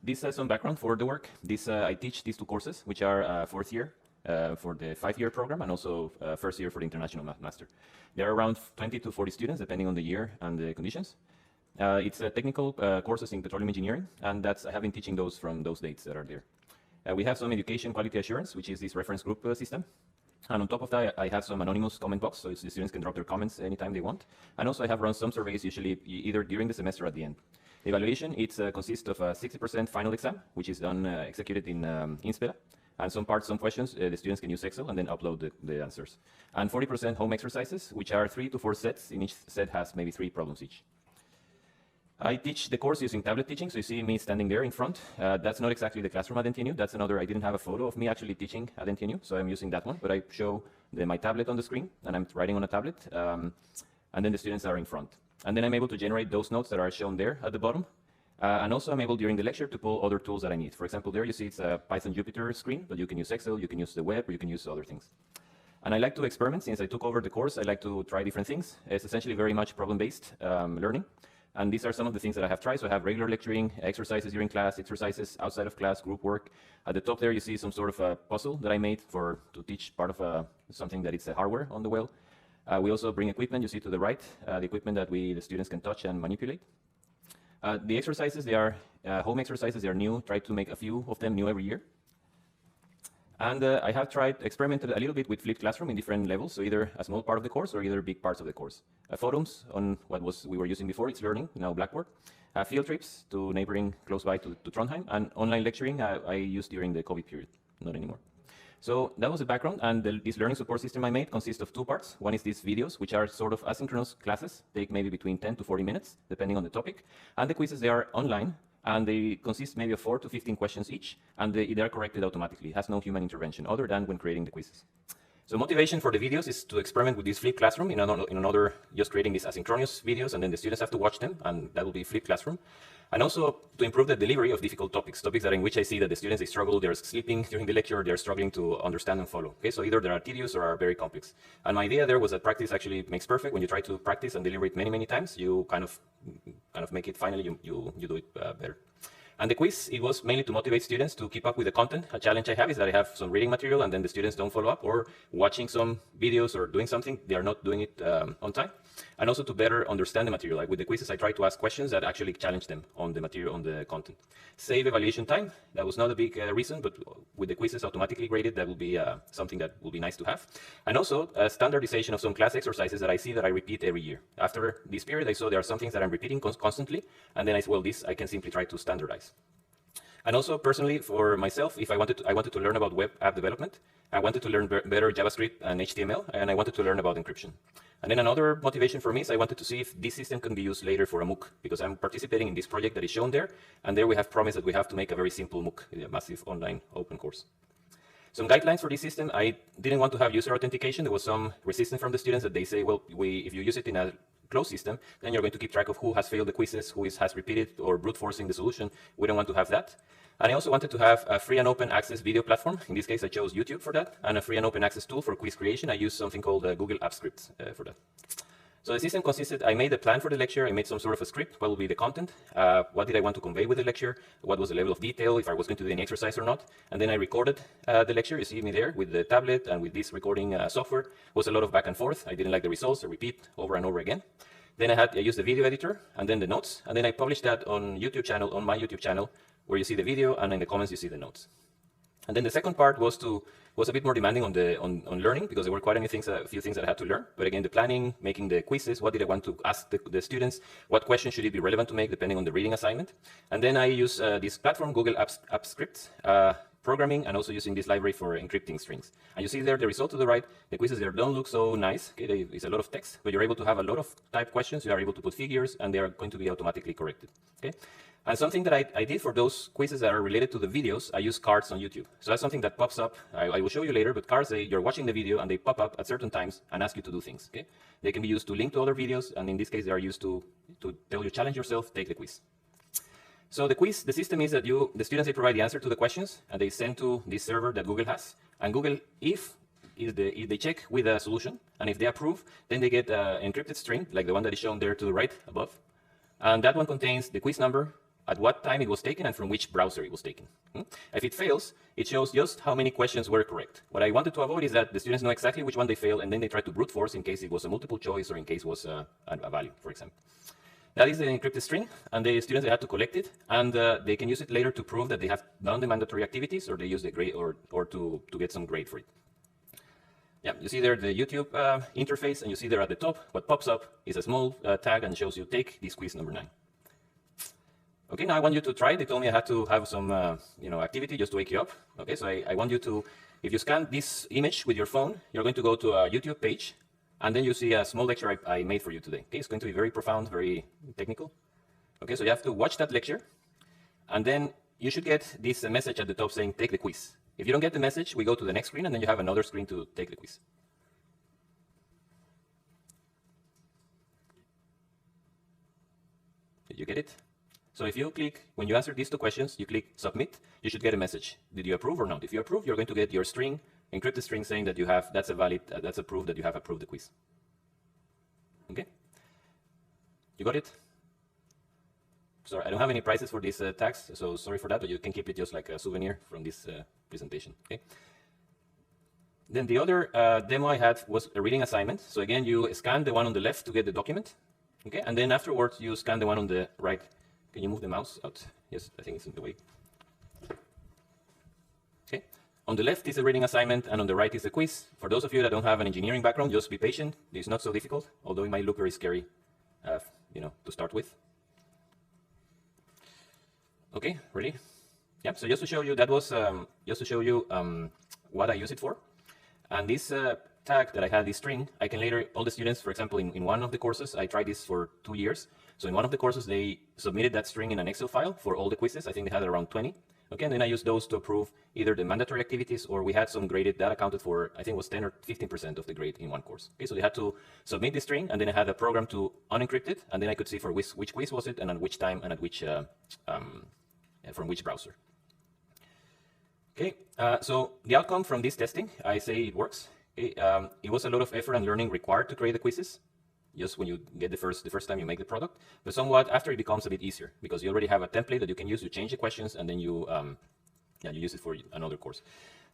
this is some background for the work. I teach these two courses, which are fourth year for the 5-year program and also first year for the International Master. There are around 20 to 40 students, depending on the year and the conditions. It's technical courses in petroleum engineering, and I have been teaching those from those dates that are there. We have some education quality assurance, which is this reference group system. And on top of that, I have some anonymous comment box, so the students can drop their comments anytime they want. And also I have run some surveys, usually either during the semester or at the end. The evaluation, it consists of a 60% final exam, which is done executed in Inspira. And some questions, the students can use Excel and then upload the answers. And 40% home exercises, which are 3 to 4 sets. In each set has maybe 3 problems each. I teach the course using tablet teaching, so you see me standing there in front. That's not exactly the classroom at NTNU. That's another, I didn't have a photo of me actually teaching at NTNU, so I'm using that one. But I show my tablet on the screen, and I'm writing on a tablet, and then the students are in front. And then I'm able to generate those notes that are shown there at the bottom. And also I'm able during the lecture to pull other tools that I need. For example, there you see it's a Python Jupyter screen, but you can use Excel, you can use the web, or you can use other things. And I like to experiment. Since I took over the course, I like to try different things. It's essentially very much problem-based learning. And these are some of the things that I have tried. So I have regular lecturing, exercises during class, exercises outside of class, group work. At the top there, you see some sort of a puzzle that I made to teach part of something that it's a hardware on the well. We also bring equipment, you see to the right, the equipment that the students can touch and manipulate. The exercises, they are home exercises, they are new. Try to make a few of them new every year. And I have experimented a little bit with flipped classroom in different levels, so either a small part of the course or either big parts of the course. Photos on we were using before, it's learning, now Blackboard. Field trips to neighboring close by to Trondheim, and online lecturing I used during the COVID period, not anymore. So that was the background, and this learning support system I made consists of 2 parts. One is these videos, which are sort of asynchronous classes, take maybe between 10 to 40 minutes, depending on the topic. And the quizzes, they are online, and they consist maybe of 4 to 15 questions each, and they are corrected automatically. It has no human intervention other than when creating the quizzes. So motivation for the videos is to experiment with this flipped classroom in another just creating these asynchronous videos, and then the students have to watch them, and that will be flipped classroom. And also to improve the delivery of difficult topics that in which I see that the students, they struggle, they're sleeping during the lecture, they're struggling to understand and follow. Okay, so either they are tedious or are very complex. And my idea there was that practice actually makes perfect. When you try to practice and deliver it many, many times, you kind of make it finally, you do it better. And the quiz, it was mainly to motivate students to keep up with the content. A challenge I have is that I have some reading material and then the students don't follow up, or watching some videos or doing something, they are not doing it on time. And also to better understand the material. Like with the quizzes, I try to ask questions that actually challenge them on the material, on the content. Save evaluation time, that was not a big reason, but with the quizzes automatically graded, that will be something that will be nice to have. And also standardization of some class exercises that I see that I repeat every year. After this period, I saw there are some things that I'm repeating constantly, and then I said, well, this I can simply try to standardize. And also personally for myself, if I wanted to learn about web app development, I wanted to learn better JavaScript and HTML, and I wanted to learn about encryption. And then another motivation for me is I wanted to see if this system can be used later for a MOOC, because I'm participating in this project that is shown there, and there we have promised that we have to make a very simple MOOC, a massive online open course. Some guidelines for this system, I didn't want to have user authentication. There was some resistance from the students that they say, well, if you use it in a closed system, then you're going to keep track of who has failed the quizzes, who has repeated or brute forcing the solution. We don't want to have that. And I also wanted to have a free and open access video platform. In this case, I chose YouTube for that, and a free and open access tool for quiz creation. I used something called Google Apps Script for that. So the system consisted, I made a plan for the lecture, I made some sort of a script, what will be the content, what did I want to convey with the lecture, what was the level of detail, if I was going to do any exercise or not, and then I recorded the lecture. You see me there with the tablet and with this recording software. It was a lot of back and forth. I didn't like the results, I repeat over and over again. Then I used the video editor and then the notes, and then I published that on my YouTube channel, where you see the video and in the comments you see the notes. And then the second part was a bit more demanding on learning, because there were quite a few things that I had to learn. But again, the planning, making the quizzes, what did I want to ask the students, what questions should it be relevant to make depending on the reading assignment. And then I use this platform, Google Apps Script, programming, and also using this library for encrypting strings. And you see there the result to the right. The quizzes there don't look so nice. Okay, it's a lot of text, but you're able to have a lot of type questions. You are able to put figures, and they are going to be automatically corrected. Okay. And something that I did for those quizzes that are related to the videos, I use cards on YouTube. So that's something that pops up. I will show you later, but cards, you're watching the video and they pop up at certain times and ask you to do things. Okay? They can be used to link to other videos, and in this case, they are used to tell you, challenge yourself, take the quiz. So the quiz, the system is that the students, they provide the answer to the questions, and they send to this server that Google has. And Google, if they check with a solution, and if they approve, then they get an encrypted string, like the one that is shown there to the right above. And that one contains the quiz number, at what time it was taken and from which browser it was taken. If it fails, it shows just how many questions were correct. What I wanted to avoid is that the students know exactly which one they failed, and then they try to brute force in case it was a multiple choice or in case it was a value, for example. That is the encrypted string, and the students, they have to collect it, and they can use it later to prove that they have done the mandatory activities, or they use the grade, or to get some grade for it. Yeah, you see there the YouTube interface, and you see there at the top, what pops up is a small tag and shows you take this quiz number 9. Okay, now I want you to try it. They told me I had to have some activity just to wake you up. Okay, so I want you to, if you scan this image with your phone, you're going to go to a YouTube page, and then you see a small lecture I made for you today. Okay, it's going to be very profound, very technical. Okay, so you have to watch that lecture, and then you should get this message at the top saying take the quiz. If you don't get the message, we go to the next screen, and then you have another screen to take the quiz. Did you get it? So if you click, when you answer these 2 questions, you click submit, you should get a message. Did you approve or not? If you approve, you're going to get your string, encrypted string saying that you have, that's a valid, that's a proof that you have approved the quiz. Okay? You got it? Sorry, I don't have any prices for these tags, so sorry for that, but you can keep it just like a souvenir from this presentation. Okay? Then the other demo I had was a reading assignment. So again, you scan the one on the left to get the document. Okay? And then afterwards, you scan the one on the right. Can you move the mouse out? Yes, I think it's in the way. Okay. On the left is a reading assignment, and on the right is a quiz. For those of you that don't have an engineering background, just be patient. It's not so difficult, although it might look very scary, to start with. Okay, ready? Yeah. So just to show you, that was just to show you what I use it for. And this tag that I had, this string, I can later, all the students, for example, in one of the courses, I tried this for 2 years. So in one of the courses, they submitted that string in an Excel file for all the quizzes. I think they had around 20. Okay, and then I used those to approve either the mandatory activities, or we had some graded that accounted for, I think it was 10 or 15% of the grade in one course. Okay, so they had to submit the string, and then I had a program to unencrypt it, and then I could see for which quiz was it, and at which time, and at which from which browser. Okay, so the outcome from this testing, I say it works. Okay, it was a lot of effort and learning required to create the quizzes. Just when you get the first time you make the product, but somewhat after it becomes a bit easier because you already have a template that you can use. You change the questions, and then you use it for another course.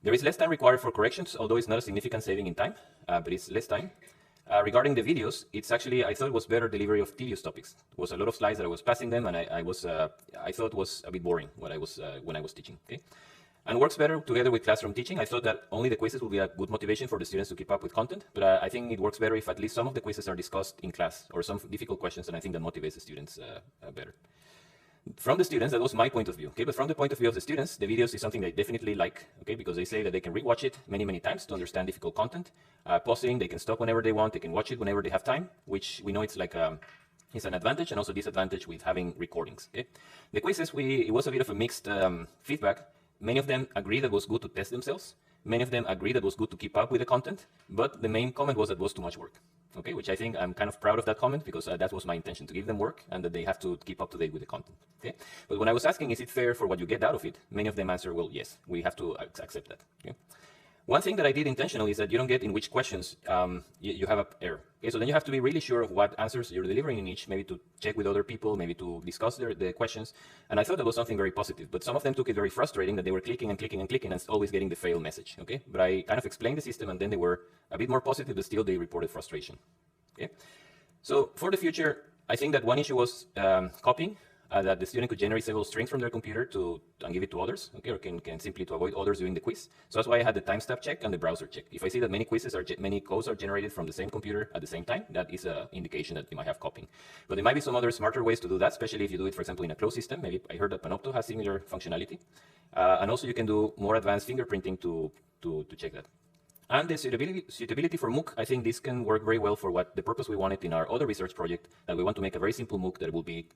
There is less time required for corrections, although it's not a significant saving in time, but it's less time. Regarding the videos, it's actually, I thought it was better delivery of tedious topics. It was a lot of slides that I was passing them, and I thought it was a bit boring when I was teaching. Okay. And works better together with classroom teaching. I thought that only the quizzes will be a good motivation for the students to keep up with content, but I think it works better if at least some of the quizzes are discussed in class, or some difficult questions, and I think that motivates the students better. From the students, that was my point of view. Okay, but from the point of view of the students, the videos is something they definitely like. Okay, because they say that they can rewatch it many, many times to understand difficult content. Pausing, they can stop whenever they want. They can watch it whenever they have time, which we know it's like it's an advantage and also disadvantage with having recordings. Okay, the quizzes, it was a bit of a mixed feedback. Many of them agree that it was good to test themselves. Many of them agree that it was good to keep up with the content, but the main comment was that it was too much work. Okay, which I think I'm kind of proud of that comment, because that was my intention, to give them work and that they have to keep up to date with the content. Okay, but when I was asking, is it fair for what you get out of it? Many of them answer, well, yes, we have to accept that. Okay? One thing that I did intentionally is that you don't get in which questions you have an error. Okay, so then you have to be really sure of what answers you're delivering in each, maybe to check with other people, maybe to discuss the questions. And I thought that was something very positive, but some of them took it very frustrating, that they were clicking and clicking and clicking and always getting the fail message. Okay, but I kind of explained the system, and then they were a bit more positive, but still they reported frustration. Okay, so for the future, I think that one issue was copying. That the student could generate several strings from their computer and give it to others, okay, or can simply to avoid others doing the quiz. So that's why I had the timestamp check and the browser check. If I see that many codes are generated from the same computer at the same time, that is an indication that you might have copying. But there might be some other smarter ways to do that, especially if you do it, for example, in a closed system. Maybe I heard that Panopto has similar functionality, and also you can do more advanced fingerprinting to check that. And the suitability for MOOC, I think this can work very well for what the purpose we want it in our other research project, that we want to make a very simple MOOC that will be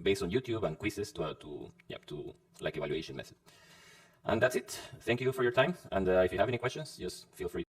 based on YouTube and quizzes to like evaluation method. And that's it. Thank you for your time. And if you have any questions, just feel free.